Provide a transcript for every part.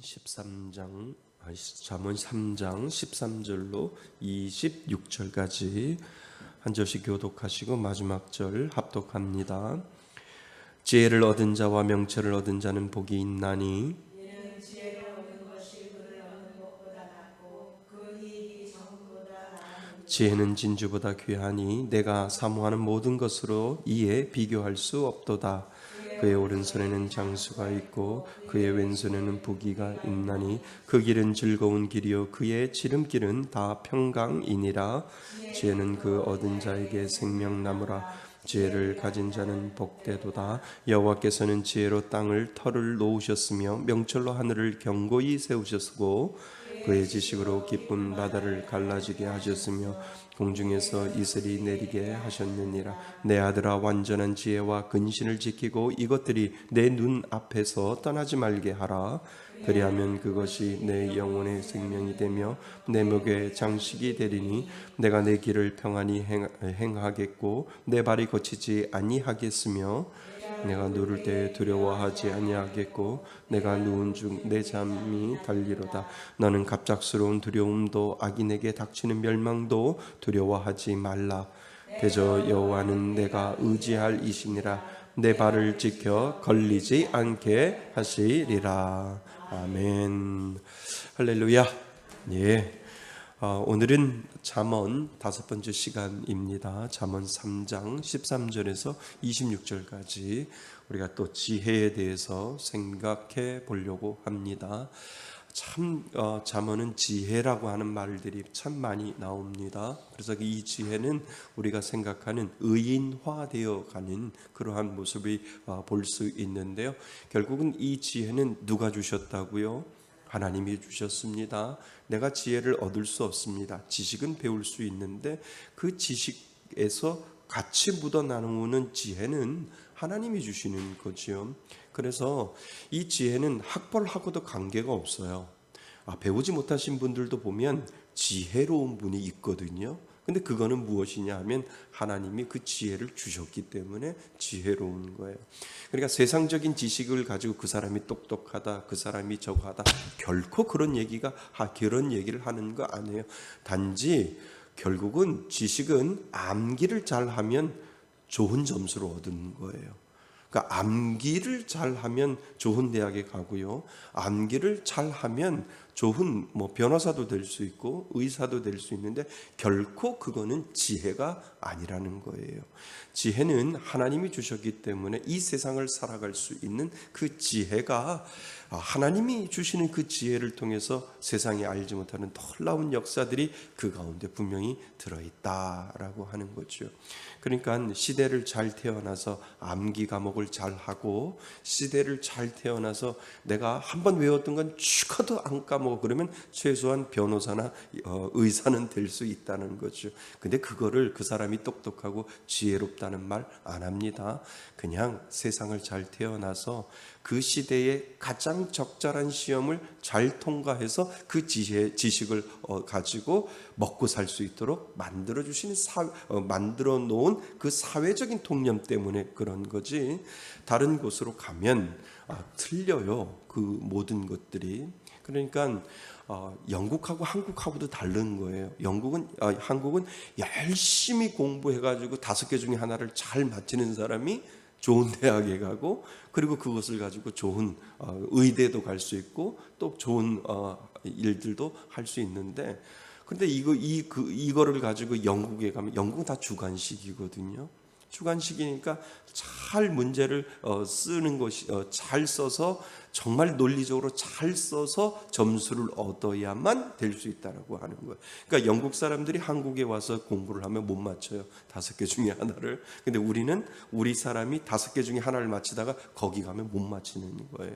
잠언 3장 13절로 26절까지 한 절씩 교독하시고 마지막 절 합독합니다. 지혜를 얻은 자와 명철을 얻은 자는 복이 있나니 이는 지혜를 얻은 것이 그를 얻는 것보다 낫고 그 이익이 정보다 나으니 지혜는 진주보다 귀하니 내가 사모하는 모든 것으로 이에 비교할 수 없도다. 그의 오른손에는 장수가 있고 그의 왼손에는 부귀가 있나니 그 길은 즐거운 길이요 그의 지름길은 다 평강이니라. 지혜는 그 얻은 자에게 생명나무라. 지혜를 가진 자는 복되도다. 여호와께서는 지혜로 땅을 털을 놓으셨으며 명철로 하늘을 견고히 세우셨고 그의 지식으로 깊은 바다를 갈라지게 하셨으며 공중에서 이슬이 내리게 하셨느니라. 내 아들아, 완전한 지혜와 근신을 지키고 이것들이 내 눈 앞에서 떠나지 말게 하라. 그리하면 그것이 내 영혼의 생명이 되며 내 목의 장식이 되리니 내가 내 길을 평안히 행하겠고 내 발이 거치지 아니하겠으며 내가 누울 때 두려워하지 아니하겠고 내가 누운 중 내 잠이 달리로다. 너는 갑작스러운 두려움도 악인에게 닥치는 멸망도 두려워하지 말라. 대저 여호와는 내가 의지할 이시니라. 내 발을 지켜 걸리지 않게 하시리라. 아멘. 할렐루야. 예. 오늘은 잠언 5번째 시간입니다. 잠언 3장 13절에서 26절까지 우리가 또 지혜에 대해서 생각해 보려고 합니다. 참 잠언은 지혜라고 하는 말들이 참 많이 나옵니다. 그래서 이 지혜는 우리가 생각하는 의인화되어 가는 그러한 모습을 볼 수 있는데요. 결국은 이 지혜는 누가 주셨다고요? 하나님이 주셨습니다. 내가 지혜를 얻을 수 없습니다. 지식은 배울 수 있는데 그 지식에서 같이 묻어나누는 지혜는 하나님이 주시는 거지요. 그래서 이 지혜는 학벌하고도 관계가 없어요. 배우지 못하신 분들도 보면 지혜로운 분이 있거든요. 근데 그거는 무엇이냐 하면 하나님이 그 지혜를 주셨기 때문에 지혜로운 거예요. 그러니까 세상적인 지식을 가지고 그 사람이 똑똑하다, 그 사람이 저거하다, 결코 그런 얘기를 하는 거 아니에요. 단지 결국은 지식은 암기를 잘하면 좋은 점수를 얻는 거예요. 그러니까 암기를 잘하면 좋은 대학에 가고요. 암기를 잘하면 좋은 변호사도 될 수 있고 의사도 될 수 있는데 결코 그거는 지혜가 아니라는 거예요. 지혜는 하나님이 주셨기 때문에 이 세상을 살아갈 수 있는 그 지혜가 하나님이 주시는 그 지혜를 통해서 세상이 알지 못하는 놀라운 역사들이 그 가운데 분명히 들어있다라고 하는 거죠. 그러니까 시대를 잘 태어나서 암기 과목을 잘하고 시대를 잘 태어나서 내가 한번 외웠던 건 죽어도 안 까먹어 그러면 최소한 변호사나 의사는 될 수 있다는 거죠. 근데 그거를 그 사람이 똑똑하고 지혜롭다는 말 안 합니다. 그냥 세상을 잘 태어나서 그 시대에 가장 적절한 시험을 잘 통과해서 그 지식을 가지고 먹고 살 수 있도록 만들어 놓은 그 사회적인 통념 때문에 그런 거지. 다른 곳으로 가면 틀려요. 그 모든 것들이. 그러니까 영국하고 한국하고도 다른 거예요. 한국은 열심히 공부해가지고 5개 중에 하나를 잘 맞히는 사람이 좋은 대학에 가고 그리고 그것을 가지고 좋은 의대도 갈 수 있고 또 좋은 일들도 할 수 있는데 근데 이거를 가지고 영국에 가면 영국은 다 주관식이거든요. 주관식이니까 잘 문제를 쓰는 것이 잘 써서 정말 논리적으로 잘 써서 점수를 얻어야만 될 수 있다라고 하는 거예요. 그러니까 영국 사람들이 한국에 와서 공부를 하면 못 맞춰요. 5개 중에 하나를. 근데 우리 사람이 5개 중에 하나를 맞히다가 거기 가면 못 맞히는 거예요.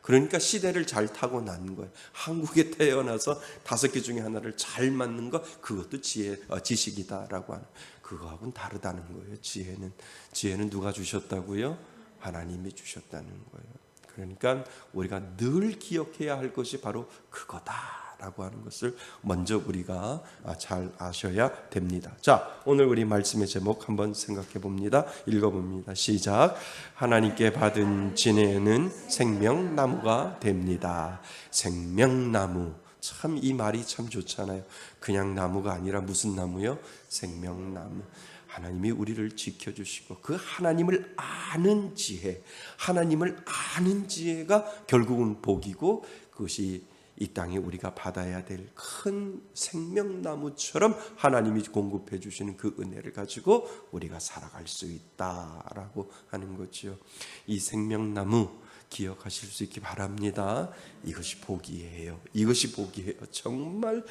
그러니까 시대를 잘 타고난 거예요. 한국에 태어나서 5개 중에 하나를 잘 맞는 거 그것도 지식이다라고 하는 그거하고는 다르다는 거예요. 지혜는 누가 주셨다고요? 하나님이 주셨다는 거예요. 그러니까 우리가 늘 기억해야 할 것이 바로 그거다. 라고 하는 것을 먼저 우리가 잘 아셔야 됩니다. 자, 오늘 우리 말씀의 제목 한번 생각해 봅니다. 읽어봅니다. 시작. 하나님께 받은 진해는 생명나무가 됩니다. 생명나무. 참 이 말이 참 좋잖아요. 그냥 나무가 아니라 무슨 나무요? 생명나무. 하나님이 우리를 지켜주시고 그 하나님을 아는 지혜, 하나님을 아는 지혜가 결국은 복이고, 그것이 이 땅에 우리가 받아야 될 큰 생명나무처럼 하나님이 공급해 주시는 그 은혜를 가지고 우리가 살아갈 수 있다라고 하는 거죠. 이 생명나무 기억하실 수 있기 바랍니다. 이것이 복이에요. 이것이 복이에요. 정말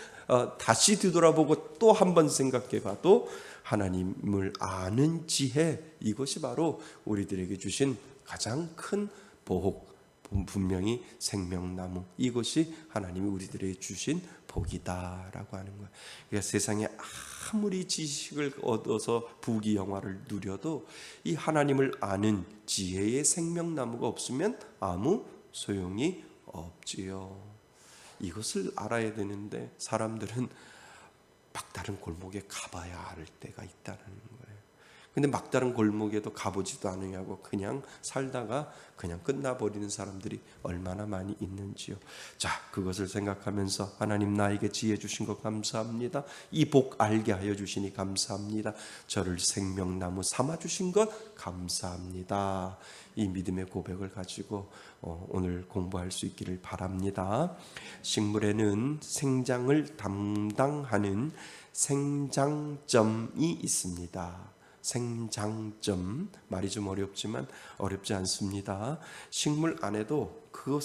다시 뒤돌아보고 또 한 번 생각해 봐도 하나님을 아는 지혜, 이것이 바로 우리들에게 주신 가장 큰 보복, 분명히 생명나무, 이것이 하나님이 우리들에게 주신 복이다라고 하는 거예요. 그러니까 세상에 아무리 지식을 얻어서 부귀영화를 누려도 이 하나님을 아는 지혜의 생명나무가 없으면 아무 소용이 없지요. 이것을 알아야 되는데 사람들은 막다른 골목에 가봐야 알 때가 있다는 거예요. 근데 막다른 골목에도 가보지도 않으냐고 그냥 살다가 그냥 끝나버리는 사람들이 얼마나 많이 있는지요. 자, 그것을 생각하면서 하나님 나에게 지혜 주신 것 감사합니다. 이 복 알게 하여 주시니 감사합니다. 저를 생명나무 삼아 주신 것 감사합니다. 이 믿음의 고백을 가지고 오늘 공부할 수 있기를 바랍니다. 식물에는 생장을 담당하는 생장점이 있습니다. 생장점, 말이 좀 어렵지만 어렵지 않습니다. 식물 안에도 그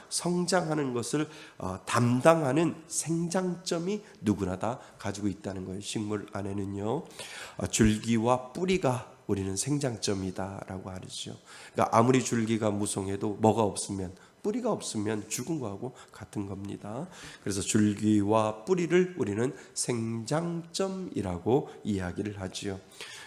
성장하는 것을 담당하는 생장점이 누구나 다 가지고 있다는 거예요. 식물 안에는요, 줄기와 뿌리가 우리는 생장점이다라고 하죠. 그러니까 아무리 줄기가 무성해도 뭐가 없으면, 뿌리가 없으면 죽은 거하고 같은 겁니다. 그래서 줄기와 뿌리를 우리는 생장점이라고 이야기를 하지요.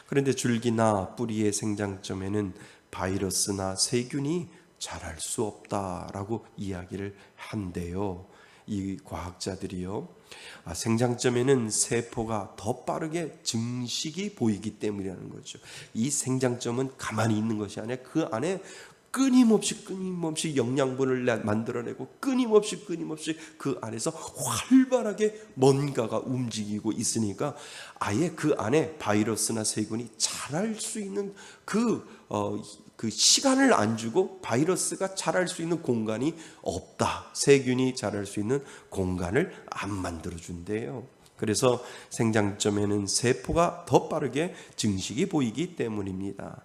그런데 줄기나 뿌리의 생장점에는 바이러스나 세균이 자랄 수 없다라고 이야기를 한대요. 이 과학자들이요. 생장점에는 세포가 더 빠르게 증식이 보이기 때문이라는 거죠. 이 생장점은 가만히 있는 것이 아니라 그 안에 끊임없이 영양분을 만들어내고 끊임없이 그 안에서 활발하게 뭔가가 움직이고 있으니까 아예 그 안에 바이러스나 세균이 자랄 수 있는 그 시간을 안 주고 바이러스가 자랄 수 있는 공간이 없다. 세균이 자랄 수 있는 공간을 안 만들어준대요. 그래서 생장점에는 세포가 더 빠르게 증식이 보이기 때문입니다.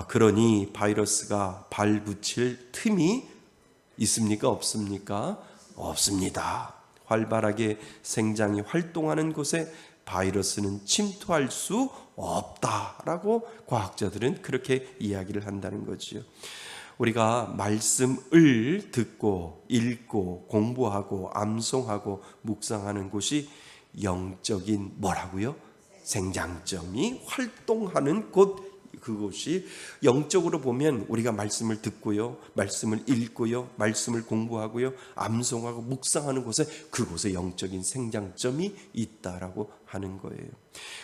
그러니 바이러스가 발붙일 틈이 있습니까? 없습니까? 없습니다. 활발하게 생장이 활동하는 곳에 바이러스는 침투할 수 없다라고 과학자들은 그렇게 이야기를 한다는 거죠. 우리가 말씀을 듣고 읽고 공부하고 암송하고 묵상하는 곳이 영적인 뭐라고요? 생장점이 활동하는 곳, 그곳이 영적으로 보면 우리가 말씀을 듣고요, 말씀을 읽고요, 말씀을 공부하고요, 암송하고 묵상하는 곳에 그곳에 영적인 생장점이 있다라고 하는 거예요.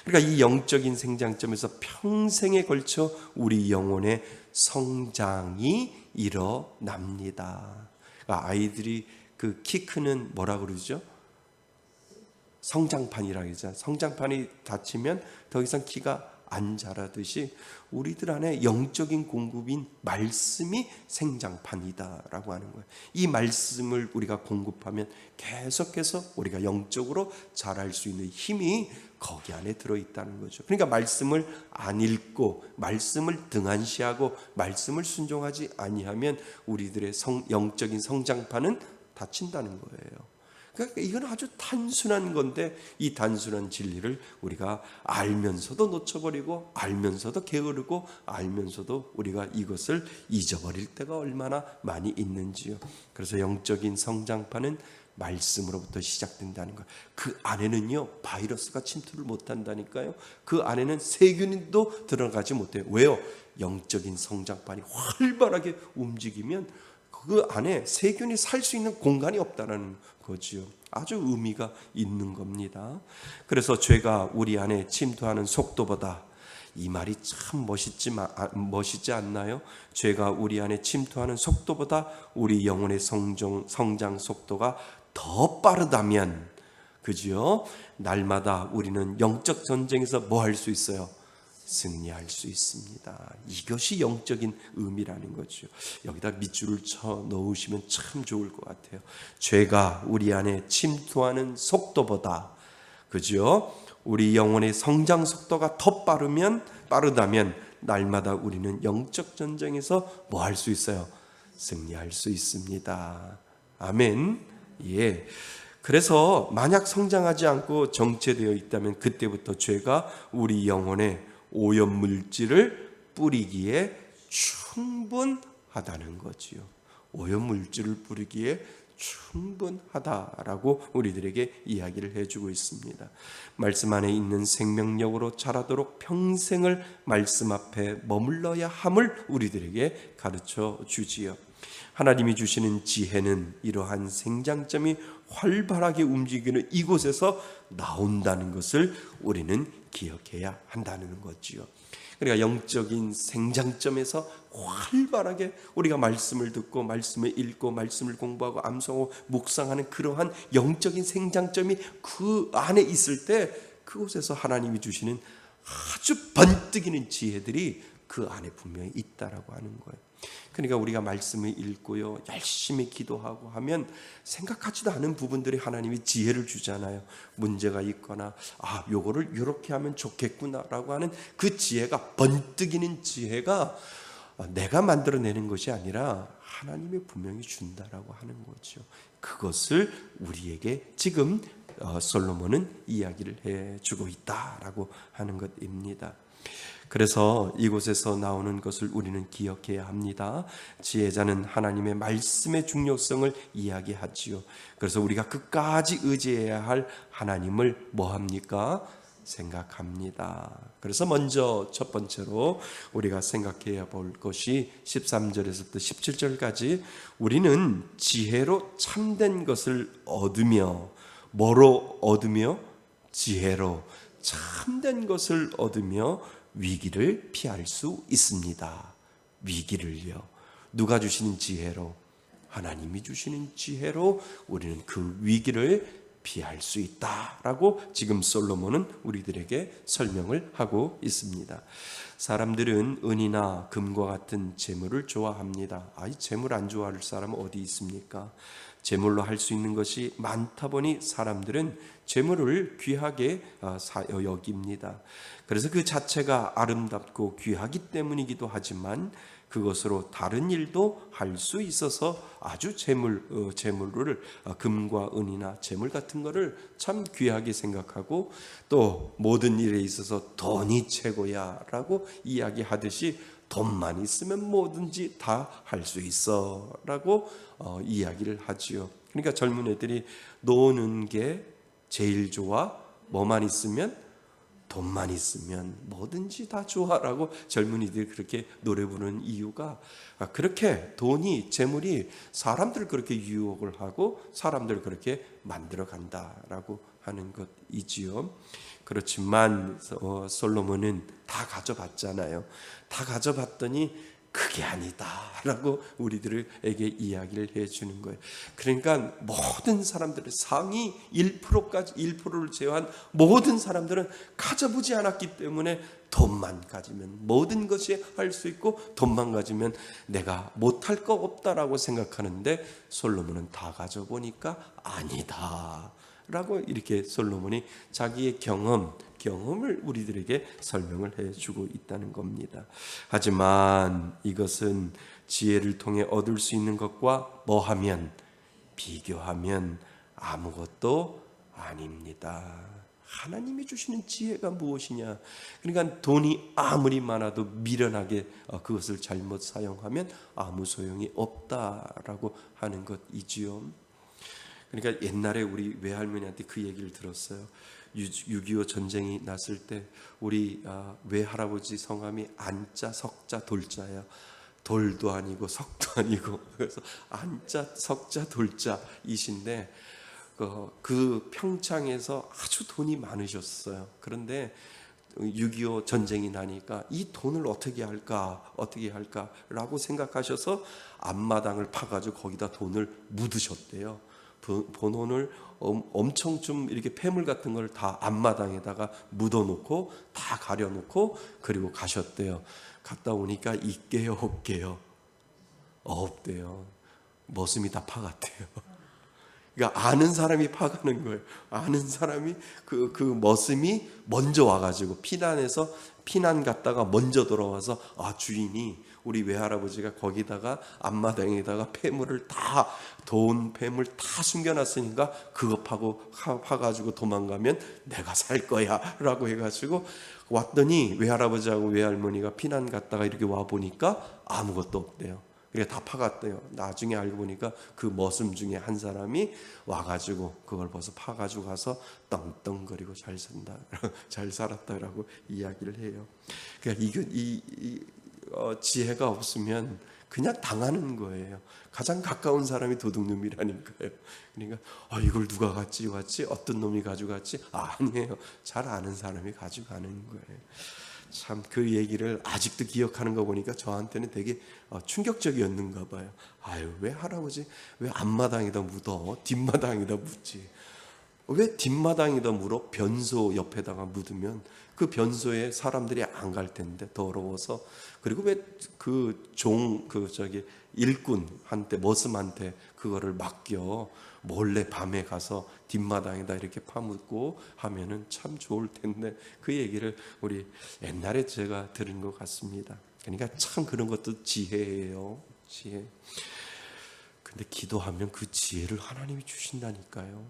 그러니까 이 영적인 생장점에서 평생에 걸쳐 우리 영혼의 성장이 일어납니다. 그러니까 아이들이 그 키 크는 뭐라 그러죠? 성장판이라고 하죠. 성장판이 닫히면 더 이상 키가 안 자라듯이 우리들 안에 영적인 공급인 말씀이 생장판이다라고 하는 거예요. 이 말씀을 우리가 공급하면 계속해서 우리가 영적으로 자랄 수 있는 힘이 거기 안에 들어있다는 거죠. 그러니까 말씀을 안 읽고 말씀을 등한시하고 말씀을 순종하지 아니하면 우리들의 영적인 성장판은 닫힌다는 거예요. 그러니까 이건 아주 단순한 건데 이 단순한 진리를 우리가 알면서도 놓쳐버리고 알면서도 게으르고 알면서도 우리가 이것을 잊어버릴 때가 얼마나 많이 있는지요. 그래서 영적인 성장판은 말씀으로부터 시작된다는 거예요. 그 안에는요 바이러스가 침투를 못한다니까요. 그 안에는 세균도 들어가지 못해요. 왜요? 영적인 성장판이 활발하게 움직이면 그 안에 세균이 살 수 있는 공간이 없다는 거지요. 아주 의미가 있는 겁니다. 그래서 죄가 우리 안에 침투하는 속도보다, 이 말이 참 멋있지 않나요? 죄가 우리 안에 침투하는 속도보다 우리 영혼의 성장 속도가 더 빠르다면, 그죠? 날마다 우리는 영적 전쟁에서 뭐 할 수 있어요? 승리할 수 있습니다. 이것이 영적인 의미라는 거죠. 여기다 밑줄을 쳐 넣으시면 참 좋을 것 같아요. 죄가 우리 안에 침투하는 속도보다, 그죠? 우리 영혼의 성장 속도가 더 빠르다면 날마다 우리는 영적 전쟁에서 뭐 할 수 있어요? 승리할 수 있습니다. 아멘. 예. 그래서 만약 성장하지 않고 정체되어 있다면 그때부터 죄가 우리 영혼에 오염물질을 뿌리기에 충분하다는 거지요. 오염물질을 뿌리기에 충분하다라고 우리들에게 이야기를 해주고 있습니다. 말씀 안에 있는 생명력으로 자라도록 평생을 말씀 앞에 머물러야 함을 우리들에게 가르쳐 주지요. 하나님이 주시는 지혜는 이러한 생장점이 활발하게 움직이는 이곳에서 나온다는 것을 우리는 기억해야 한다는 거지요. 그러니까 영적인 생장점에서 활발하게 우리가 말씀을 듣고 말씀을 읽고 말씀을 공부하고 암송하고 묵상하는 그러한 영적인 생장점이 그 안에 있을 때 그곳에서 하나님이 주시는 아주 번뜩이는 지혜들이 그 안에 분명히 있다라고 하는 거예요. 그러니까 우리가 말씀을 읽고요, 열심히 기도하고 하면 생각하지도 않은 부분들이 하나님이 지혜를 주잖아요. 문제가 있거나 요거를 이렇게 하면 좋겠구나라고 하는 그 지혜가, 번뜩이는 지혜가 내가 만들어내는 것이 아니라 하나님이 분명히 준다라고 하는 거죠. 그것을 우리에게 지금 솔로몬은 이야기를 해주고 있다라고 하는 것입니다. 그래서 이곳에서 나오는 것을 우리는 기억해야 합니다. 지혜자는 하나님의 말씀의 중요성을 이야기하지요. 그래서 우리가 끝까지 의지해야 할 하나님을 뭐합니까? 생각합니다. 그래서 먼저 첫 번째로 우리가 생각해야 볼 것이 13절에서부터 17절까지 우리는 지혜로 참된 것을 얻으며, 뭐로 얻으며? 지혜로 참된 것을 얻으며 위기를 피할 수 있습니다. 위기를요. 누가 주시는 지혜로? 하나님이 주시는 지혜로 우리는 그 위기를 피할 수 있다라고 지금 솔로몬은 우리들에게 설명을 하고 있습니다. 사람들은 은이나 금과 같은 재물을 좋아합니다. 이 재물 안 좋아할 사람은 어디 있습니까? 재물로 할 수 있는 것이 많다 보니 사람들은 재물을 귀하게 여깁니다. 그래서 그 자체가 아름답고 귀하기 때문이기도 하지만 그것으로 다른 일도 할 수 있어서 아주 재물을 금과 은이나 재물 같은 거를 참 귀하게 생각하고, 또 모든 일에 있어서 돈이 최고야라고 이야기하듯이 돈만 있으면 뭐든지 다 할 수 있어라고 이야기를 하지요. 그러니까 젊은 애들이 노는 게 제일 좋아. 뭐만 있으면? 돈만 있으면 뭐든지 다 좋아라고 젊은이들이 그렇게 노래 부르는 이유가, 그렇게 돈이, 재물이 사람들을 그렇게 유혹을 하고 사람들을 그렇게 만들어 간다라고 하는 것이지요. 그렇지만 솔로몬은 다 가져봤잖아요. 다 가져봤더니 그게 아니다라고 우리들에게 이야기를 해주는 거예요. 그러니까 모든 사람들의 상위 1%를 제외한 모든 사람들은 가져보지 않았기 때문에 돈만 가지면 모든 것이 할 수 있고 돈만 가지면 내가 못할 거 없다라고 생각하는데, 솔로몬은 다 가져보니까 아니다 라고 이렇게 솔로몬이 자기의 경험을 우리들에게 설명을 해주고 있다는 겁니다. 하지만 이것은 지혜를 통해 얻을 수 있는 것과 비교하면 아무것도 아닙니다. 하나님이 주시는 지혜가 무엇이냐? 그러니까 돈이 아무리 많아도 미련하게 그것을 잘못 사용하면 아무 소용이 없다라고 하는 것이지요. 그러니까 옛날에 우리 외할머니한테 그 얘기를 들었어요. 6.25 전쟁이 났을 때 우리 외할아버지 성함이 안자, 석자, 돌자야. 돌도 아니고 석도 아니고, 그래서 안자, 석자, 돌자이신데 그 평창에서 아주 돈이 많으셨어요. 그런데 6.25 전쟁이 나니까 이 돈을 어떻게 할까라고 생각하셔서 앞마당을 파가지고 거기다 돈을 묻으셨대요. 본원을 엄청 좀 이렇게 폐물 같은 걸 다 앞마당에다가 묻어놓고 다 가려놓고 그리고 가셨대요. 갔다 오니까 있게요, 없게요? 없대요. 머슴이 다 파갔대요. 그러니까 아는 사람이 파가는 거예요. 아는 사람이 그 머슴이 먼저 와가지고 피난 갔다가 먼저 돌아와서 주인이 우리 외할아버지가 거기다가 앞마당에다가 폐물을 다 돈 폐물 다 숨겨놨으니까 그거 파가지고 도망가면 내가 살 거야라고 해가지고 왔더니 외할아버지하고 외할머니가 피난 갔다가 이렇게 와 보니까 아무것도 없대요. 그러니까 다 파갔대요. 나중에 알고 보니까 그 머슴 중에 한 사람이 와가지고 그걸 벌써 파가지고 가서 떵떵거리고 잘 산다, 잘 살았다라고 이야기를 해요. 그러니까 지혜가 없으면 그냥 당하는 거예요. 가장 가까운 사람이 도둑놈이라니까요. 그러니까 이걸 누가 가져갔지? 어떤 놈이 가져갔지? 아니에요. 잘 아는 사람이 가져가는 거예요. 참 그 얘기를 아직도 기억하는 거 보니까 저한테는 되게 충격적이었는가 봐요. 왜 할아버지 왜 앞마당에다 묻어? 뒷마당에다 묻지. 왜 뒷마당에다 물어? 변소 옆에다가 묻으면 그 변소에 사람들이 안 갈 텐데 더러워서. 그리고 왜 일꾼한테 머슴한테 그거를 맡겨 몰래 밤에 가서 뒷마당에다 이렇게 파묻고 하면은 참 좋을 텐데, 그 얘기를 우리 옛날에 제가 들은 것 같습니다. 그러니까 참 그런 것도 지혜예요. 지혜. 근데 기도하면 그 지혜를 하나님이 주신다니까요.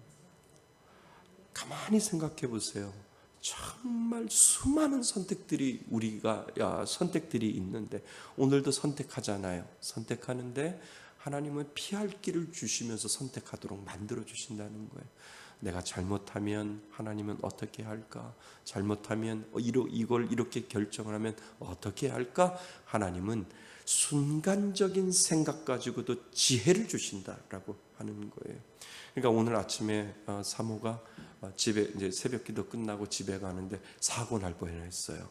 가만히 생각해 보세요. 정말 수많은 선택들이 있는데 오늘도 선택하잖아요. 선택하는데 하나님은 피할 길을 주시면서 선택하도록 만들어 주신다는 거예요. 내가 잘못하면 하나님은 어떻게 할까? 잘못하면 이걸 이렇게 결정을 하면 어떻게 할까? 하나님은 순간적인 생각 가지고도 지혜를 주신다라고 하는 거예요. 그러니까 오늘 아침에 사모가 집에 이제 새벽기도 끝나고 집에 가는데 사고 날 뻔했어요.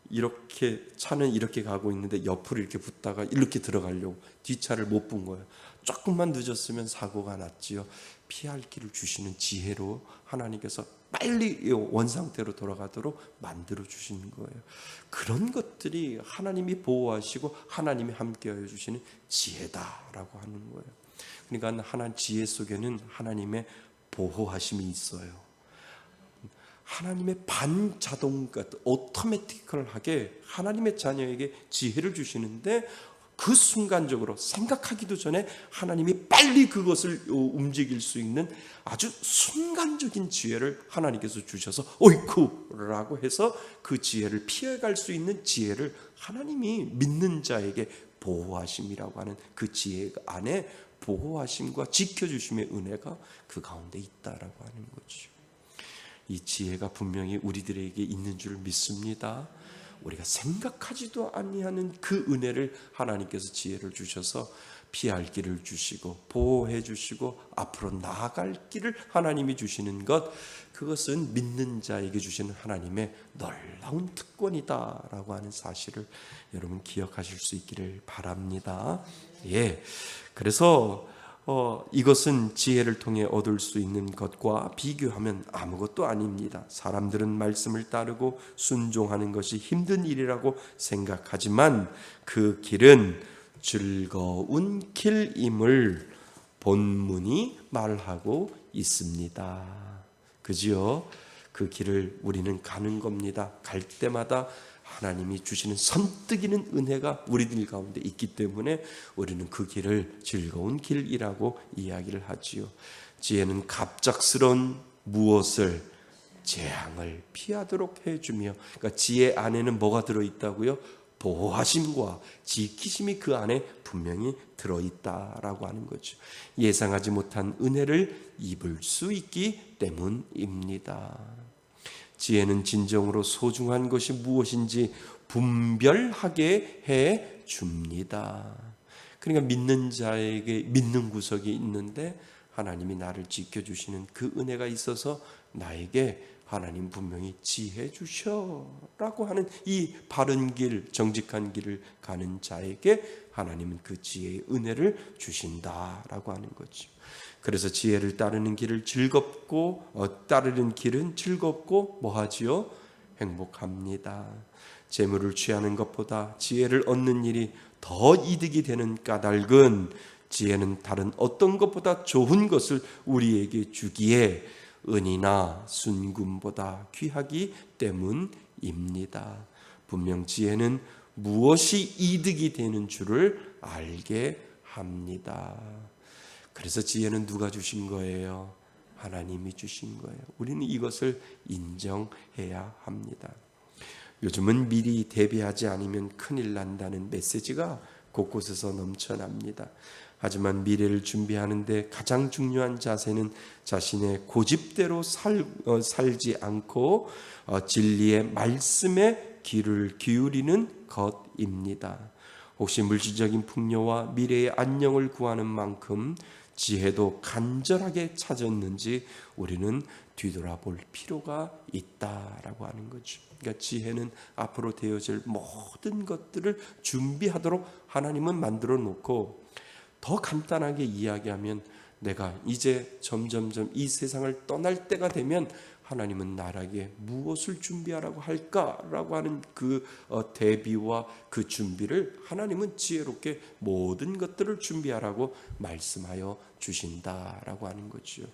이렇게 차는 이렇게 가고 있는데 옆으로 이렇게 붙다가 이렇게 들어가려고 뒷차를 못 본 거예요. 조금만 늦었으면 사고가 났지요. 피할 길을 주시는 지혜로 하나님께서 빨리 원상태로 돌아가도록 만들어 주시는 거예요. 그런 것들이 하나님이 보호하시고 하나님이 함께하여 주시는 지혜다라고 하는 거예요. 그러니까 하나님 지혜 속에는 하나님의 보호하심이 있어요. 하나님의 반자동 같은 오토매티컬하게 하나님의 자녀에게 지혜를 주시는데 그 순간적으로 생각하기도 전에 하나님이 빨리 그것을 움직일 수 있는 아주 순간적인 지혜를 하나님께서 주셔서 어이쿠라고 해서 그 지혜를 피해갈 수 있는 지혜를 하나님이 믿는 자에게 보호하심이라고 하는 그 지혜 안에 보호하심과 지켜주심의 은혜가 그 가운데 있다라고 하는 거죠. 이 지혜가 분명히 우리들에게 있는 줄 믿습니다. 우리가 생각하지도 아니하는 그 은혜를 하나님께서 지혜를 주셔서 피할 길을 주시고 보호해 주시고 앞으로 나아갈 길을 하나님이 주시는 것, 그것은 믿는 자에게 주시는 하나님의 놀라운 특권이다라고 하는 사실을 여러분 기억하실 수 있기를 바랍니다. 그래서 이것은 지혜를 통해 얻을 수 있는 것과 비교하면 아무것도 아닙니다. 사람들은 말씀을 따르고 순종하는 것이 힘든 일이라고 생각하지만 그 길은 즐거운 길임을 본문이 말하고 있습니다. 그지요? 그 길을 우리는 가는 겁니다. 갈 때마다 하나님이 주시는 선뜻이는 은혜가 우리들 가운데 있기 때문에 우리는 그 길을 즐거운 길이라고 이야기를 하지요. 지혜는 갑작스러운 무엇을 재앙을 피하도록 해주며, 그러니까 지혜 안에는 뭐가 들어있다고요? 보호하심과 지키심이 그 안에 분명히 들어있다라고 하는 거죠. 예상하지 못한 은혜를 입을 수 있기 때문입니다. 지혜는 진정으로 소중한 것이 무엇인지 분별하게 해 줍니다. 그러니까 믿는 자에게 믿는 구석이 있는데 하나님이 나를 지켜주시는 그 은혜가 있어서 나에게 하나님 분명히 지혜 주셔라고 하는 이 바른 길, 정직한 길을 가는 자에게 하나님은 그 지혜의 은혜를 주신다라고 하는 거죠. 그래서 지혜를 따르는 길을 따르는 길은 즐겁고 뭐하지요? 행복합니다. 재물을 취하는 것보다 지혜를 얻는 일이 더 이득이 되는 까닭은 지혜는 다른 어떤 것보다 좋은 것을 우리에게 주기에 은이나 순금보다 귀하기 때문입니다. 분명 지혜는 무엇이 이득이 되는 줄을 알게 합니다. 그래서 지혜는 누가 주신 거예요? 하나님이 주신 거예요. 우리는 이것을 인정해야 합니다. 요즘은 미리 대비하지 않으면 큰일 난다는 메시지가 곳곳에서 넘쳐납니다. 하지만 미래를 준비하는데 가장 중요한 자세는 자신의 고집대로 살지 않고 진리의 말씀에 귀를 기울이는 것입니다. 혹시 물질적인 풍요와 미래의 안녕을 구하는 만큼 지혜도 간절하게 찾았는지 우리는 뒤돌아볼 필요가 있다라고 하는 거죠. 그러니까 지혜는 앞으로 되어질 모든 것들을 준비하도록 하나님은 만들어 놓고, 더 간단하게 이야기하면 내가 이제 점점점 이 세상을 떠날 때가 되면 하나님은 나에게 무엇을 준비하라고 할까라고 하는 그 대비와 그 준비를 하나님은 지혜롭게 모든 것들을 준비하라고 말씀하여 주신다라고 하는 거죠.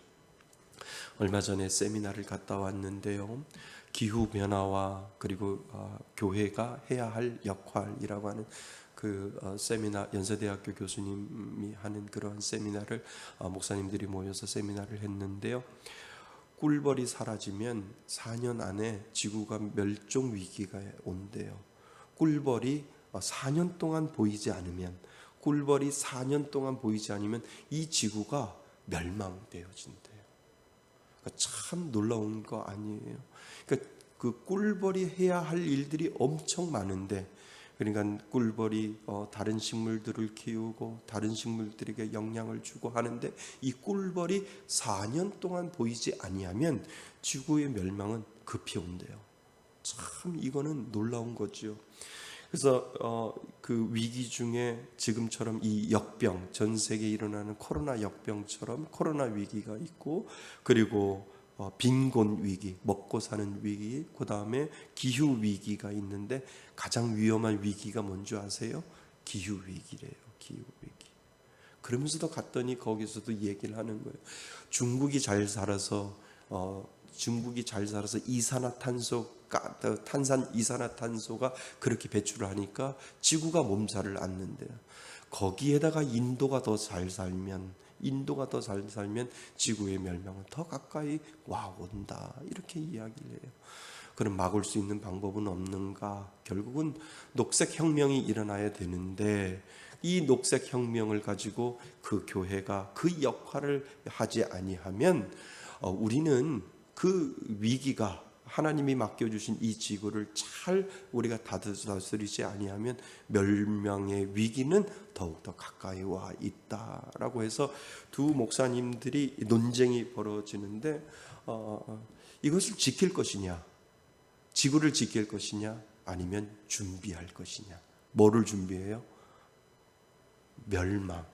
얼마 전에 세미나를 갔다 왔는데요. 기후변화와 그리고 교회가 해야 할 역할이라고 하는 그 세미나, 연세대학교 교수님이 하는 그러한 세미나를 목사님들이 모여서 세미나를 했는데요. 꿀벌이 사라지면 4년 안에 지구가 멸종 위기가 온대요. 꿀벌이 4년 동안 보이지 않으면, 꿀벌이 4년 동안 보이지 않으면 이 지구가 멸망되어진대요. 그러니까 참 놀라운 거 아니에요. 그러니까 그 꿀벌이 해야 할 일들이 엄청 많은데, 그러니까 꿀벌이 다른 식물들을 키우고 다른 식물들에게 영향을 주고 하는데, 이 꿀벌이 4년 동안 보이지 아니하면 지구의 멸망은 급히 온대요. 참 이거는 놀라운 거죠. 그래서 그 위기 중에 지금처럼 이 역병, 전 세계에 일어나는 코로나 역병처럼 코로나 위기가 있고, 그리고 빈곤 위기, 먹고 사는 위기, 그 다음에 기후 위기가 있는데 가장 위험한 위기가 뭔지 아세요? 기후 위기래요. 기후 위기. 그러면서도 갔더니 거기서도 얘기를 하는 거예요. 중국이 잘 살아서 탄산 이산화탄소가 그렇게 배출을 하니까 지구가 몸살을 앓는데요. 거기에다가 인도가 더 잘 살면 지구의 멸망은 더 가까이 와 온다, 이렇게 이야기를 해요. 그럼 막을 수 있는 방법은 없는가? 결국은 녹색 혁명이 일어나야 되는데, 이 녹색 혁명을 가지고 그 교회가 그 역할을 하지 아니하면 우리는 그 위기가, 하나님이 맡겨주신 이 지구를 잘 우리가 다스리지 아니하면 멸망의 위기는 더욱더 가까이 와 있다라고 해서 두 목사님들이 논쟁이 벌어지는데, 이것을 지킬 것이냐, 지구를 지킬 것이냐, 아니면 준비할 것이냐. 뭐를 준비해요? 멸망,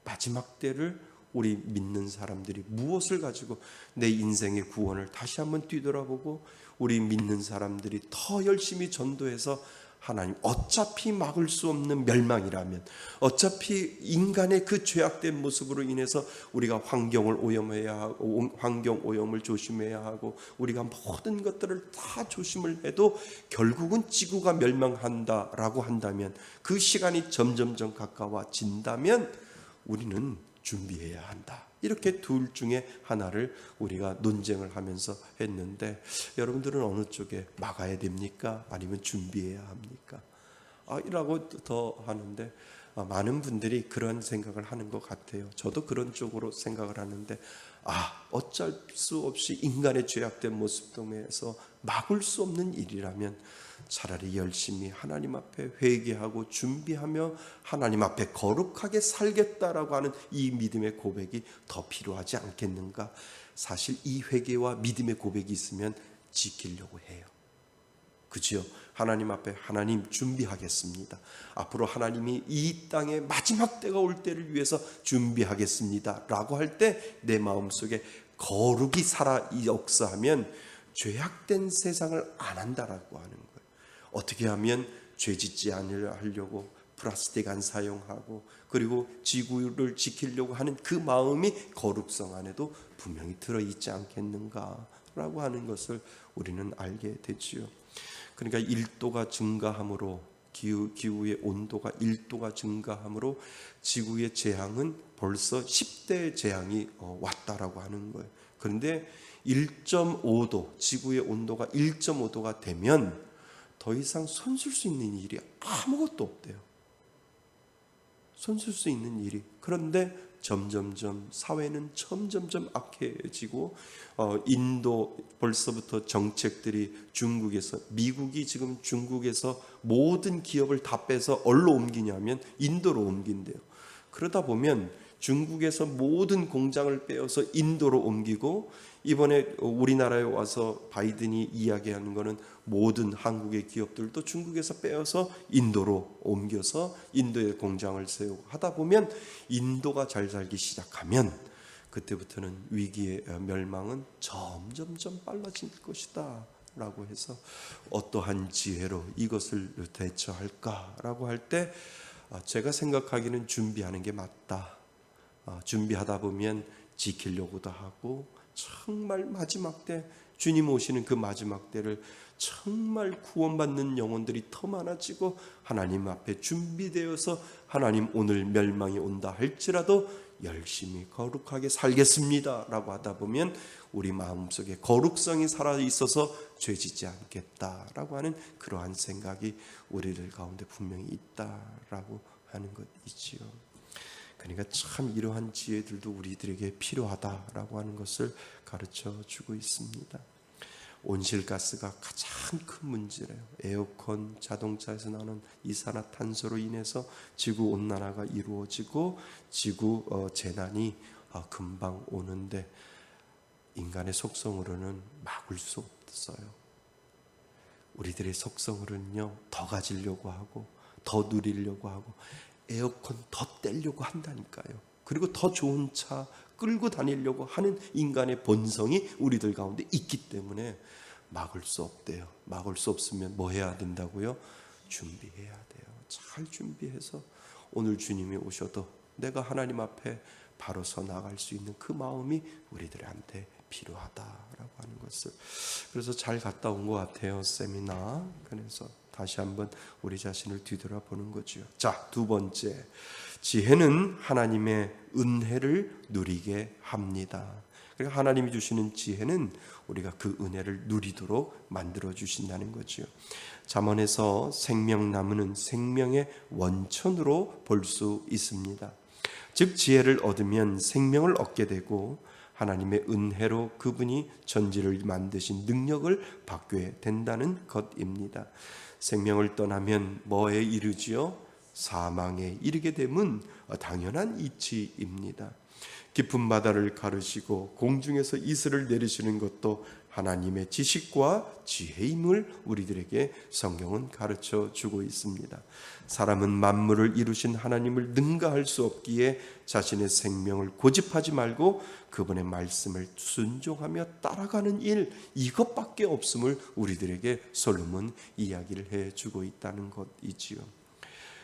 마지막 때를 우리 믿는 사람들이 무엇을 가지고 내 인생의 구원을 다시 한번 뒤돌아보고, 우리 믿는 사람들이 더 열심히 전도해서 하나님, 어차피 막을 수 없는 멸망이라면, 어차피 인간의 그 죄악된 모습으로 인해서 우리가 환경 오염을 조심해야 하고 우리가 모든 것들을 다 조심을 해도 결국은 지구가 멸망한다라고 한다면, 그 시간이 점점점 가까워진다면 우리는 준비해야 한다. 이렇게 둘 중에 하나를 우리가 논쟁을 하면서 했는데, 여러분들은 어느 쪽에 막아야 됩니까? 아니면 준비해야 합니까? 이라고 더 하는데, 많은 분들이 그런 생각을 하는 것 같아요. 저도 그런 쪽으로 생각을 하는데 어쩔 수 없이 인간의 죄악된 모습 통해서 막을 수 없는 일이라면 차라리 열심히 하나님 앞에 회개하고 준비하며 하나님 앞에 거룩하게 살겠다라고 하는 이 믿음의 고백이 더 필요하지 않겠는가. 사실 이 회개와 믿음의 고백이 있으면 지키려고 해요. 그죠? 하나님 앞에 하나님 준비하겠습니다. 앞으로 하나님이 이 땅에 마지막 때가 올 때를 위해서 준비하겠습니다 라고 할 때 내 마음속에 거룩이 살아 역사하면 죄악된 세상을 안 한다라고 하는 거예요. 어떻게 하면 죄 짓지 않으려고 플라스틱 안 사용하고 그리고 지구를 지키려고 하는 그 마음이 거룩성 안에도 분명히 들어있지 않겠는가라고 하는 것을 우리는 알게 되지요. 그러니까 1도가 증가함으로 기후의 온도가 1도가 증가함으로 지구의 재앙은 벌써 10대 재앙이 왔다라고 하는 거예요. 그런데 1.5도 지구의 온도가 1.5도가 되면 더 이상 손쓸 수 있는 일이 아무것도 없대요. 손쓸 수 있는 일이. 그런데 점점점 사회는 점점점 악해지고 인도 벌써부터 정책들이 미국이 지금 중국에서 모든 기업을 다 빼서 어디로 옮기냐면 인도로 옮긴대요. 그러다 보면 중국에서 모든 공장을 빼어서 인도로 옮기고 이번에 우리나라에 와서 바이든이 이야기하는 거는 모든 한국의 기업들도 중국에서 빼어서 인도로 옮겨서 인도에 공장을 세우고 하다 보면 인도가 잘 살기 시작하면 그때부터는 위기의 멸망은 점점점 빨라질 것이다 라고 해서 어떠한 지혜로 이것을 대처할까라고 할 때 제가 생각하기는 준비하는 게 맞다. 준비하다 보면 지키려고도 하고 정말 마지막 때 주님 오시는 그 마지막 때를 정말 구원받는 영혼들이 더 많아지고 하나님 앞에 준비되어서 하나님 오늘 멸망이 온다 할지라도 열심히 거룩하게 살겠습니다 라고 하다 보면 우리 마음속에 거룩성이 살아있어서 죄짓지 않겠다라고 하는 그러한 생각이 우리들 가운데 분명히 있다라고 하는 것이지요. 그러니까 참 이러한 지혜들도 우리들에게 필요하다라고 하는 것을 가르쳐 주고 있습니다. 온실가스가 가장 큰 문제래요. 에어컨, 자동차에서 나오는 이산화탄소로 인해서 지구 온난화가 이루어지고 지구 재난이 금방 오는데 인간의 속성으로는 막을 수 없어요. 우리들의 속성으로는요 더 가지려고 하고 더 누리려고 하고 에어컨 더 떼려고 한다니까요. 그리고 더 좋은 차 끌고 다니려고 하는 인간의 본성이 우리들 가운데 있기 때문에 막을 수 없대요. 막을 수 없으면 뭐 해야 된다고요? 준비해야 돼요. 잘 준비해서 오늘 주님이 오셔도 내가 하나님 앞에 바로 서 나갈 수 있는 그 마음이 우리들한테 필요하다라고 하는 것을 그래서 잘 갔다 온 것 같아요. 세미나. 그래서 다시 한번 우리 자신을 뒤돌아보는 거죠. 자, 두 번째, 지혜는 하나님의 은혜를 누리게 합니다. 그러니까 하나님이 주시는 지혜는 우리가 그 은혜를 누리도록 만들어 주신다는 거죠. 잠언에서 생명나무는 생명의 원천으로 볼 수 있습니다. 즉 지혜를 얻으면 생명을 얻게 되고 하나님의 은혜로 그분이 전지를 만드신 능력을 받게 된다는 것입니다. 생명을 떠나면 뭐에 이르지요? 사망에 이르게 됨은 당연한 이치입니다. 깊은 바다를 가르시고 공중에서 이슬을 내리시는 것도 하나님의 지식과 지혜임을 우리들에게 성경은 가르쳐 주고 있습니다. 사람은 만물을 이루신 하나님을 능가할 수 없기에 자신의 생명을 고집하지 말고 그분의 말씀을 순종하며 따라가는 일, 이것밖에 없음을 우리들에게 솔로몬 이야기를 해주고 있다는 것이지요.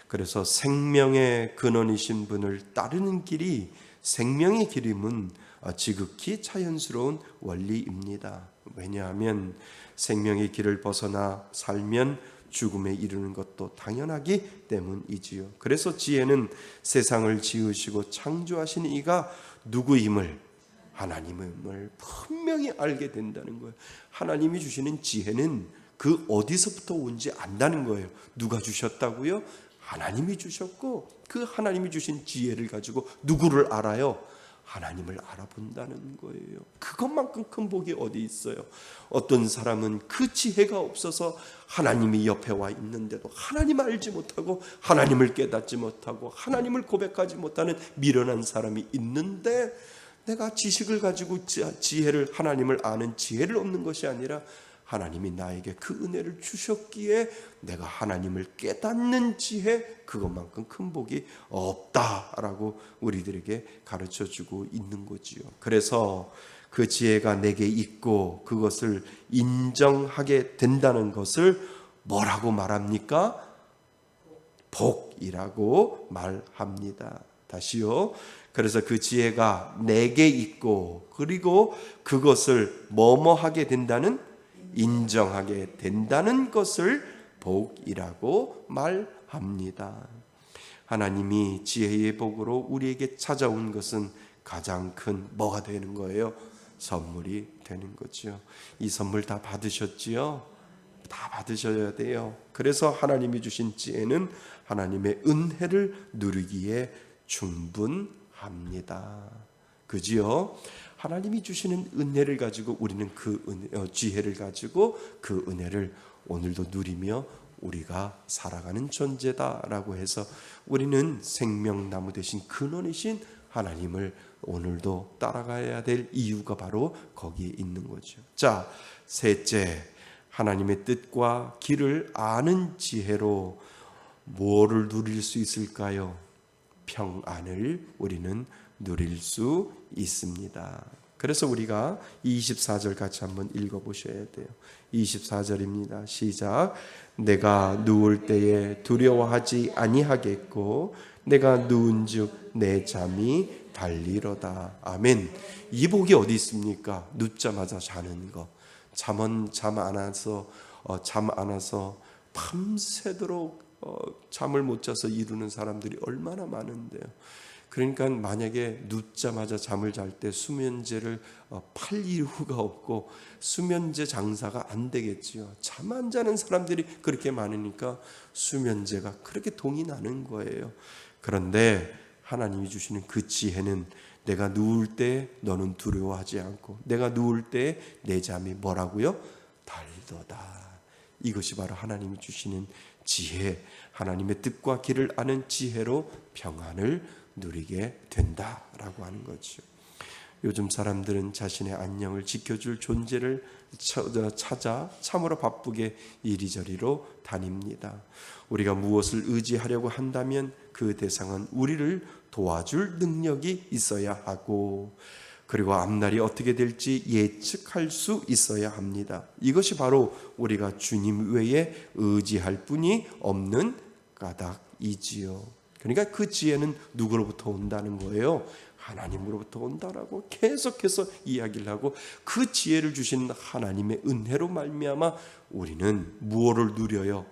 그래서 생명의 근원이신 분을 따르는 길이 생명의 길임은 지극히 자연스러운 원리입니다. 왜냐하면 생명의 길을 벗어나 살면 죽음에 이르는 것도 당연하기 때문이지요. 그래서 지혜는 세상을 지으시고 창조하신 이가 누구임을, 하나님임을 분명히 알게 된다는 거예요. 하나님이 주시는 지혜는 그 어디서부터 온지 안다는 거예요. 누가 주셨다고요? 하나님이 주셨고 그 하나님이 주신 지혜를 가지고 누구를 알아요? 하나님을 알아본다는 거예요. 그것만큼 큰 복이 어디 있어요? 어떤 사람은 그 지혜가 없어서 하나님이 옆에 와 있는데도 하나님을 알지 못하고 하나님을 깨닫지 못하고 하나님을 고백하지 못하는 미련한 사람이 있는데, 내가 지식을 가지고 지혜를, 하나님을 아는 지혜를 얻는 것이 아니라 하나님이 나에게 그 은혜를 주셨기에 내가 하나님을 깨닫는 지혜, 그것만큼 큰 복이 없다라고 우리들에게 가르쳐주고 있는 거지요. 그래서 그 지혜가 내게 있고 그것을 인정하게 된다는 것을 뭐라고 말합니까? 복이라고 말합니다. 다시요. 그래서 그 지혜가 내게 있고 그리고 그것을 뭐뭐하게 된다는, 인정하게 된다는 것을 복이라고 말합니다. 하나님이 지혜의 복으로 우리에게 찾아온 것은 가장 큰 뭐가 되는 거예요? 선물이 되는 거죠. 이 선물 다 받으셨지요? 다 받으셔야 돼요. 그래서 하나님이 주신 지혜는 하나님의 은혜를 누리기에 충분합니다. 그지요? 하나님이 주시는 은혜를 가지고 우리는 그 지혜를 가지고 그 은혜를 오늘도 누리며 우리가 살아가는 존재다라고 해서 우리는 생명나무 대신 근원이신 하나님을 오늘도 따라가야 될 이유가 바로 거기에 있는 거죠. 자, 셋째, 하나님의 뜻과 길을 아는 지혜로 뭐를 누릴 수 있을까요? 평안을 우리는 누릴 수 있습니다. 그래서 우리가 24절 같이 한번 읽어보셔야 돼요. 24절입니다. 시작. 내가 누울 때에 두려워하지 아니하겠고 내가 누운즉 내 잠이 달리로다. 아멘. 이 복이 어디 있습니까? 눕자마자 자는 거. 잠 안 와서 밤새도록 잠을 못 자서 이루는 사람들이 얼마나 많은데요. 그러니까 만약에 눕자마자 잠을 잘 때 수면제를 팔 이유가 없고 수면제 장사가 안 되겠지요. 잠 안 자는 사람들이 그렇게 많으니까 수면제가 그렇게 동이 나는 거예요. 그런데 하나님이 주시는 그 지혜는 내가 누울 때 너는 두려워하지 않고 내가 누울 때 내 잠이 뭐라고요? 달도다. 이것이 바로 하나님이 주시는 지혜, 하나님의 뜻과 길을 아는 지혜로 평안을 누리게 된다라고 하는 거죠. 요즘 사람들은 자신의 안녕을 지켜줄 존재를 찾아 참으로 바쁘게 이리저리로 다닙니다. 우리가 무엇을 의지하려고 한다면 그 대상은 우리를 도와줄 능력이 있어야 하고, 그리고 앞날이 어떻게 될지 예측할 수 있어야 합니다. 이것이 바로 우리가 주님 외에 의지할 분이 없는 까닭이지요. 그러니까 그 지혜는 누구로부터 온다는 거예요? 하나님으로부터 온다라고 계속해서 이야기를 하고, 그 지혜를 주신 하나님의 은혜로 말미암아 우리는 무엇을 누려요?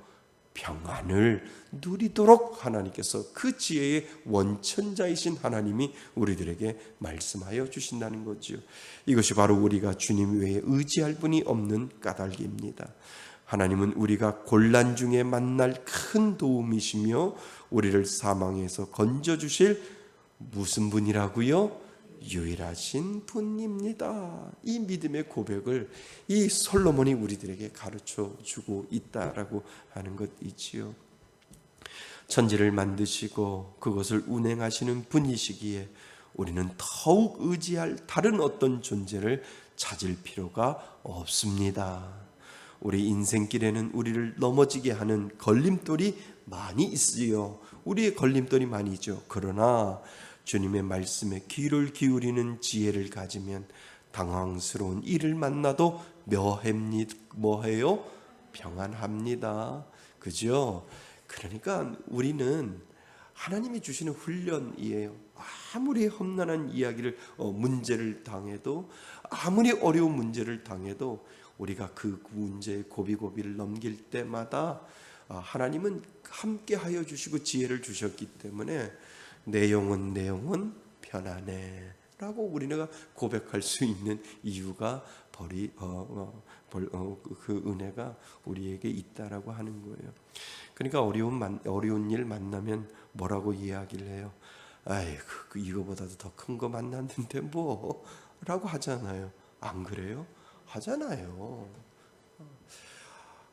평안을 누리도록 하나님께서 그 지혜의 원천자이신 하나님이 우리들에게 말씀하여 주신다는 거죠. 이것이 바로 우리가 주님 외에 의지할 분이 없는 까닭입니다. 하나님은 우리가 곤란 중에 만날 큰 도움이시며 우리를 사망에서 건져주실 무슨 분이라고요? 유일하신 분입니다. 이 믿음의 고백을 이 솔로몬이 우리들에게 가르쳐주고 있다라고 하는 것이지요. 천지를 만드시고 그것을 운행하시는 분이시기에 우리는 더욱 의지할 다른 어떤 존재를 찾을 필요가 없습니다. 우리 인생길에는 우리를 넘어지게 하는 걸림돌이 많이 있어요. 우리의 걸림돌이 많이 있죠. 그러나 주님의 말씀에 귀를 기울이는 지혜를 가지면 당황스러운 일을 만나도 뭐해요? 평안합니다. 그죠? 그러니까 우리는 하나님이 주시는 훈련이에요. 아무리 험난한 이야기를 문제를 당해도, 아무리 어려운 문제를 당해도 우리가 그 문제의 고비고비를 넘길 때마다 하나님은 함께 하여 주시고 지혜를 주셨기 때문에 내 영혼 편안해. 라고 우리가 고백할 수 있는 이유가 그 은혜가 우리에게 있다라고 하는 거예요. 그러니까 어려운 일 만나면 뭐라고 이야기를 해요? 아이, 이거보다도 더 큰 거 만났는데 뭐? 라고 하잖아요. 안 그래요? 하잖아요.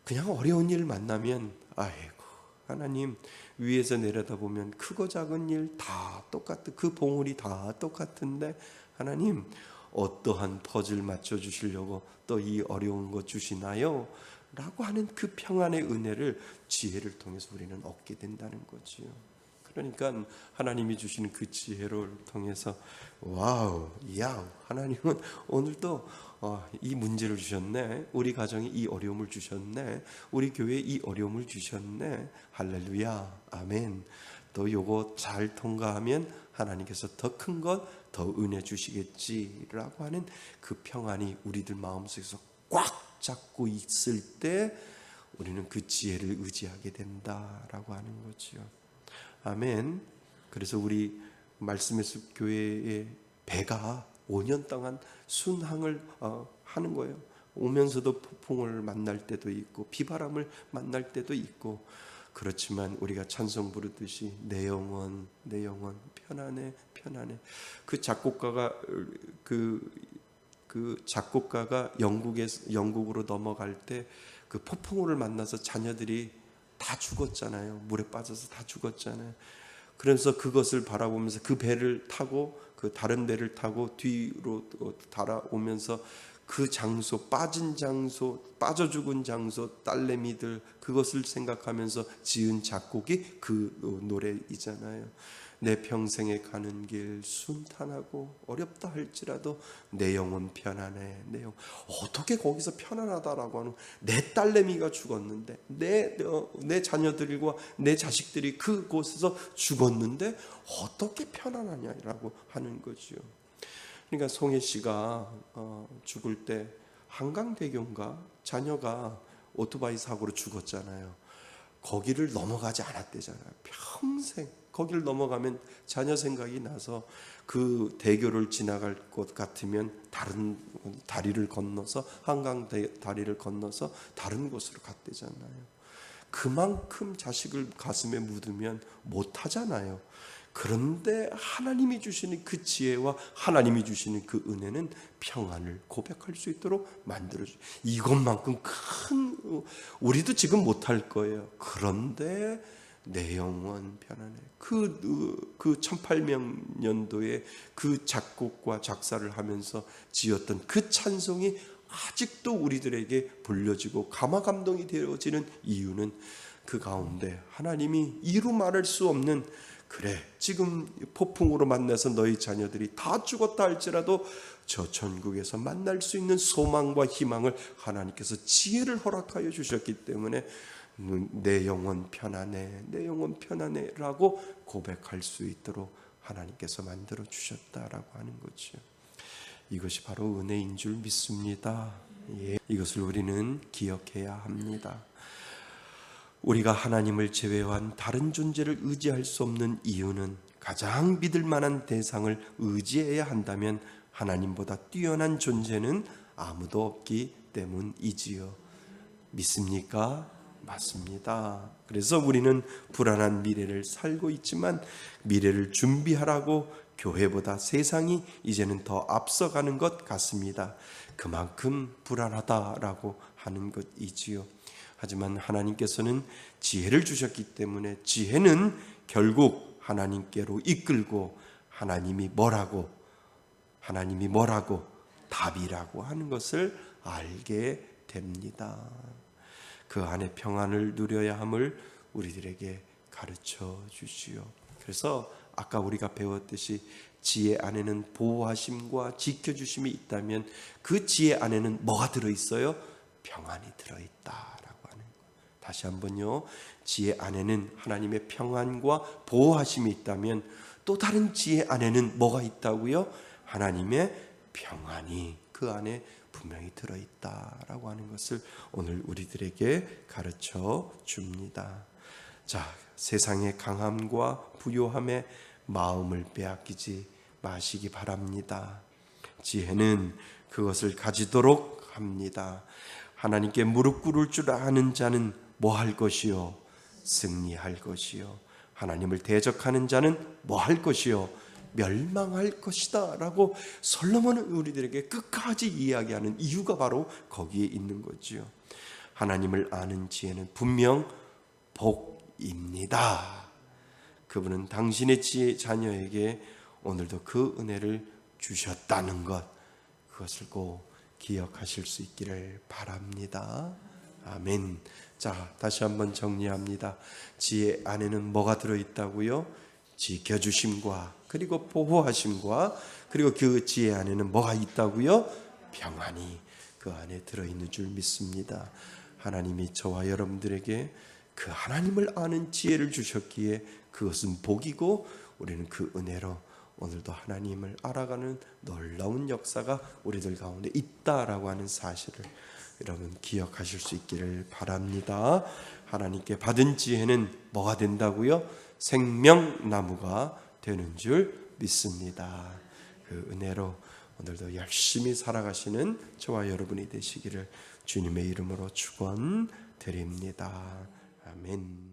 그냥 어려운 일 만나면 아이고, 하나님 위에서 내려다보면 크고 작은 일 다 똑같은, 그 봉우리 다 똑같은데 하나님 어떠한 퍼즐 맞춰주시려고 또 이 어려운 거 주시나요? 라고 하는 그 평안의 은혜를 지혜를 통해서 우리는 얻게 된다는 거지요. 그러니까 하나님이 주시는 그 지혜를 통해서 와우, 야우, 하나님은 오늘도 이 문제를 주셨네, 우리 가정에 이 어려움을 주셨네, 우리 교회에 이 어려움을 주셨네, 할렐루야, 아멘. 또 요거 잘 통과하면 하나님께서 더 큰 것, 더 은혜 주시겠지라고 하는 그 평안이 우리들 마음속에서 꽉 잡고 있을 때 우리는 그 지혜를 의지하게 된다라고 하는 거지요. 아멘. 그래서 우리 말씀의 숲 교회의 배가 5년 동안 순항을 하는 거예요. 오면서도 폭풍을 만날 때도 있고 비바람을 만날 때도 있고, 그렇지만 우리가 찬송 부르듯이 내 영혼 편안해 편안해. 그 작곡가가 영국으로 넘어갈 때 그 폭풍우를 만나서 자녀들이 다 죽었잖아요. 물에 빠져서 다 죽었잖아요. 그래서 그것을 바라보면서 그 배를 타고, 그 다른 배를 타고 뒤로 달아오면서 그 장소, 빠진 장소, 빠져 죽은 장소, 딸내미들, 그것을 생각하면서 지은 작곡이 그 노래이잖아요. 내 평생에 가는 길 순탄하고 어렵다 할지라도 내 영혼 편안해. 내 영혼. 어떻게 거기서 편안하다라고 하는, 내 딸내미가 죽었는데, 내 자녀들과 내 자식들이 그곳에서 죽었는데 어떻게 편안하냐라고 하는 거죠. 그러니까 송혜 씨가 죽을 때 한강대교인가 자녀가 오토바이 사고로 죽었잖아요. 거기를 넘어가지 않았대잖아요. 평생 거기를 넘어가면 자녀 생각이 나서 그 대교를 지나갈 것 같으면 다른 다리를 건너서, 한강 다리를 건너서 다른 곳으로 갔대잖아요. 그만큼 자식을 가슴에 묻으면 못하잖아요. 그런데 하나님이 주시는 그 지혜와 하나님이 주시는 그 은혜는 평안을 고백할 수 있도록 만들어줘요. 이것만큼 큰, 우리도 지금 못할 거예요. 그런데 내 영혼 편안해. 그 1800년도에 그 작곡과 작사를 하면서 지었던 그 찬송이 아직도 우리들에게 불려지고 감화감동이 되어지는 이유는 그 가운데 하나님이 이루 말할 수 없는, 그래 지금 폭풍으로 만나서 너희 자녀들이 다 죽었다 할지라도 저 천국에서 만날 수 있는 소망과 희망을 하나님께서 지혜를 허락하여 주셨기 때문에 내 영혼 편안해, 내 영혼 편안해 라고 고백할 수 있도록 하나님께서 만들어 주셨다라고 하는 거죠. 이것이 바로 은혜인 줄 믿습니다. 이것을 우리는 기억해야 합니다. 우리가 하나님을 제외한 다른 존재를 의지할 수 없는 이유는 가장 믿을 만한 대상을 의지해야 한다면 하나님보다 뛰어난 존재는 아무도 없기 때문이지요. 믿습니까? 맞습니다. 그래서 우리는 불안한 미래를 살고 있지만 미래를 준비하라고 교회보다 세상이 이제는 더 앞서가는 것 같습니다. 그만큼 불안하다라고 하는 것이지요. 하지만 하나님께서는 지혜를 주셨기 때문에 지혜는 결국 하나님께로 이끌고 하나님이 뭐라고 답이라고 하는 것을 알게 됩니다. 그 안에 평안을 누려야 함을 우리들에게 가르쳐 주시오. 그래서 아까 우리가 배웠듯이 지혜 안에는 보호하심과 지켜주심이 있다면 그 지혜 안에는 뭐가 들어있어요? 평안이 들어있다라고 하는 거예요. 다시 한번요. 지혜 안에는 하나님의 평안과 보호하심이 있다면 또 다른 지혜 안에는 뭐가 있다고요? 하나님의 평안이 그 안에 분명히 들어있다라고 하는 것을 오늘 우리들에게 가르쳐 줍니다. 자, 세상의 강함과 부요함에 마음을 빼앗기지 마시기 바랍니다. 지혜는 그것을 가지도록 합니다. 하나님께 무릎 꿇을 줄 아는 자는 뭐 할 것이요? 승리할 것이요. 하나님을 대적하는 자는 뭐 할 것이요? 멸망할 것이다 라고 솔로몬은 우리들에게 끝까지 이야기하는 이유가 바로 거기에 있는 거지요. 하나님을 아는 지혜는 분명 복입니다. 그분은 당신의 자녀에게 오늘도 그 은혜를 주셨다는 것, 그것을 꼭 기억하실 수 있기를 바랍니다. 아멘. 자, 다시 한번 정리합니다. 지혜 안에는 뭐가 들어있다고요? 지켜주심과 그리고 보호하심과 그리고 그 지혜 안에는 뭐가 있다고요? 평안이 그 안에 들어있는 줄 믿습니다. 하나님이 저와 여러분들에게 그 하나님을 아는 지혜를 주셨기에 그것은 복이고 우리는 그 은혜로 오늘도 하나님을 알아가는 놀라운 역사가 우리들 가운데 있다라고 하는 사실을 여러분 기억하실 수 있기를 바랍니다. 하나님께 받은 지혜는 뭐가 된다고요? 생명나무가 되는 줄 믿습니다. 그 은혜로 오늘도 열심히 살아가시는 저와 여러분이 되시기를 주님의 이름으로 축원드립니다. 아멘.